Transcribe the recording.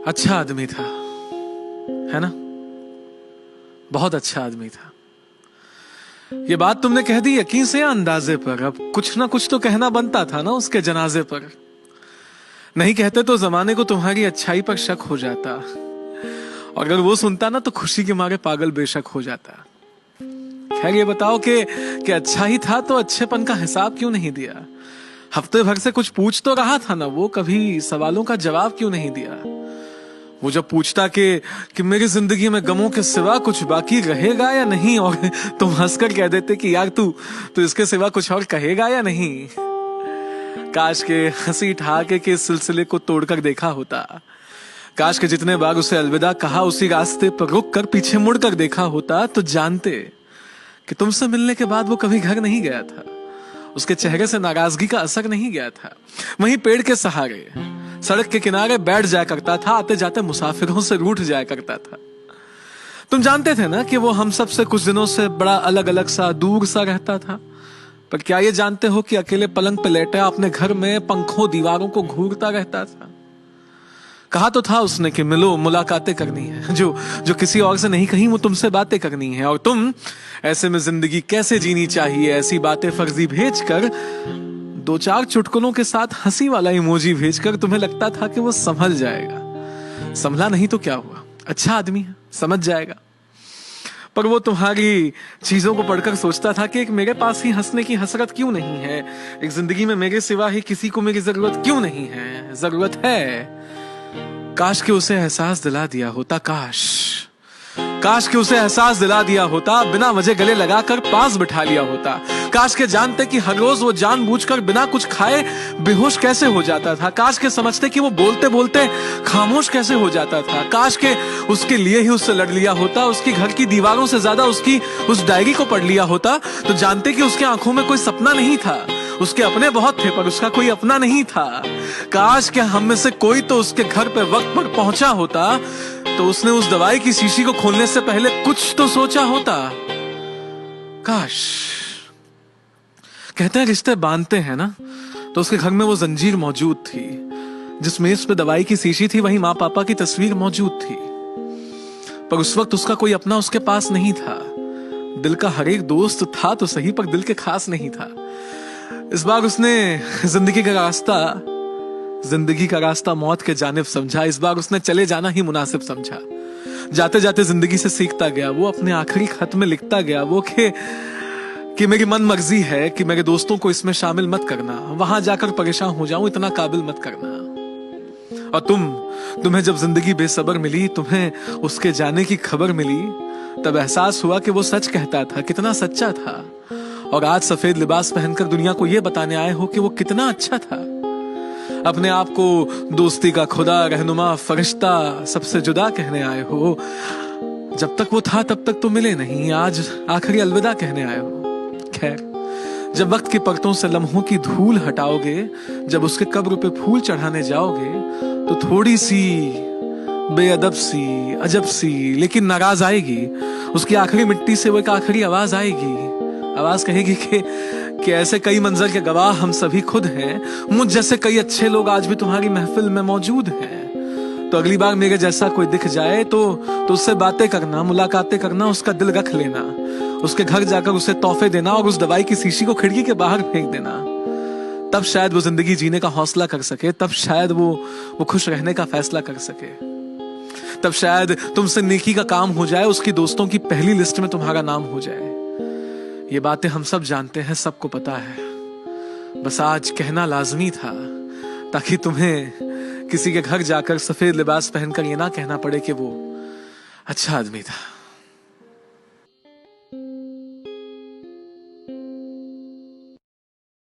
अच्छा आदमी था, है ना? बहुत अच्छा आदमी था। ये बात तुमने कह दी यकीन से या अंदाजे पर? अब कुछ ना कुछ तो कहना बनता था ना उसके जनाजे पर। नहीं कहते तो जमाने को तुम्हारी अच्छाई पर शक हो जाता, और अगर वो सुनता ना तो खुशी के मारे पागल बेशक हो जाता। खैर ये बताओ कि अच्छा ही था तो अच्छेपन का हिसाब क्यों नहीं दिया? हफ्ते भर से कुछ पूछ तो रहा था ना वो, कभी सवालों का जवाब क्यों नहीं दिया? वो जब पूछता कि मेरी जिंदगी में गमों के सिवा कुछ बाकी रहेगा या नहीं, और तुम हंसकर कह देते कि यार तू इसके सिवा कुछ और कहेगा या नहीं। काश के हंसी ठहाके के सिलसिले को तोड़कर देखा होता। काश के जितने बार उसे अलविदा कहा उसी रास्ते पर रुक कर पीछे मुड़कर देखा होता, तो जानते कि तुमसे मिलने के बाद वो कभी घर नहीं गया था। उसके चेहरे से नाराजगी का असर नहीं गया था। वहीं पेड़ के सहारे सड़क के किनारे बैठ जाया करता था, आते जाते मुसाफिरों से रूठ जाया करता था। तुम जानते थे ना कि वो हम सब से कुछ दिनों से बड़ा अलग अलग सा, दूर सा रहता था। पर क्या ये जानते हो कि अकेले पलंग पे लेटा अपने घर में पंखों दीवारों को घूरता रहता था? कहा तो था उसने कि मिलो, मुलाकातें करनी है, जो किसी और से नहीं कही वो तुमसे बातें करनी है। और तुम ऐसे में जिंदगी कैसे जीनी चाहिए ऐसी बातें फर्जी भेजकर, दो चार चुटकुलों के साथ हंसी वाला इमोजी भेजकर तुम्हें लगता था कि वो संभल जाएगा। संभला नहीं तो क्या हुआ, अच्छा आदमी है, समझ जाएगा। पर वो तुम्हारी चीजों को पढ़कर सोचता था कि एक मेरे पास ही हंसने की हसरत क्यों नहीं है, एक जिंदगी में मेरे सिवा ही किसी को मेरी जरूरत क्यों नहीं है? जरूरत है। काश के उसे एहसास दिला दिया होता, काश के उसे एहसास दिला दिया होता, बिना वजह गले लगाकर पास बिठा लिया होता। काश के जानते कि हर रोज वो जानबूझकर बिना कुछ खाए बेहोश कैसे हो जाता था। काश के समझते कि वो बोलते बोलते खामोश कैसे हो जाता था। काश के उसके लिए ही उससे लड़ लिया होता, उसकी घर की दीवारों से ज्यादा उसकी उस डायरी को पढ़ लिया होता, तो जानते कि उसके आंखों में कोई सपना नहीं था। उसके अपने बहुत थे पर उसका कोई अपना नहीं था। काश के हम में से कोई तो उसके घर पे वक्त पर पहुंचा होता, तो उसने उस दवाई की शीशी को खोलने से पहले कुछ तो सोचा होता। काश। कहते हैं रिश्ते बांधते हैं ना, तो उसके घर में वो जंजीर मौजूद थी। जिस मेज पे दवाई की शीशी थी वहीं माँ पापा की तस्वीर मौजूद थी। पर उस वक्त उसका कोई अपना उसके पास नहीं था। दिल का हर एक दोस्त था तो सही, पर दिल के खास नहीं था। इस बार उसने जिंदगी का रास्ता मौत के जानिब समझा। इस बार उसने चले जाना ही मुनासिब समझा। जाते जाते जिंदगी से सीखता गया वो, अपने आखिरी खत में लिखता गया वो कि मेरी मन मर्जी है कि मेरे दोस्तों को इसमें शामिल मत करना, वहां जाकर परेशान हो जाऊं, इतना काबिल मत करना। और तुम्हें जब जिंदगी बेसब्र मिली, तुम्हें उसके जाने की खबर मिली, तब एहसास हुआ कि वो सच कहता था, कितना सच्चा था। और आज सफेद लिबास पहनकर दुनिया को यह बताने आए हो कि वो कितना अच्छा था। अपने आप को दोस्ती का खुदा, रहनुमा, फरिश्ता सबसे जुदा कहने आए हो। जब तक वो था तब तक तो मिले नहीं, आज आखिरी अलविदा कहने आए हो। खैर, जब वक्त की परतों से लम्हों की धूल हटाओगे, जब उसके कब्र पे फूल चढ़ाने जाओगे, तो थोड़ी सी बेअदब सी, अजब सी लेकिन नाराज आएगी। उसकी आखिरी मिट्टी से वो एक आखिरी आवाज आएगी। आवाज कहेगी कि ऐसे कई मंजर के गवाह हम सभी खुद हैं। मुझ जैसे कई अच्छे लोग आज भी तुम्हारी महफिल में मौजूद हैं। तो अगली बार मेरे जैसा कोई दिख जाए तो उससे बातें करना, मुलाकातें करना, उसका दिल रख लेना, उसके घर जाकर उसे तोहफे देना और उस दवाई की शीशी को खिड़की के बाहर फेंक देना। तब शायद वो जिंदगी जीने का हौसला कर सके, तब शायद वो खुश रहने का फैसला कर सके। तब शायद तुमसे नेकी का काम हो जाए, उसकी दोस्तों की पहली लिस्ट में तुम्हारा नाम हो जाए। ये बातें हम सब जानते हैं, सबको पता है। बस आज कहना लाजमी था, ताकि तुम्हें किसी के घर जाकर सफेद लिबास पहनकर ये ना कहना पड़े कि वो अच्छा आदमी था।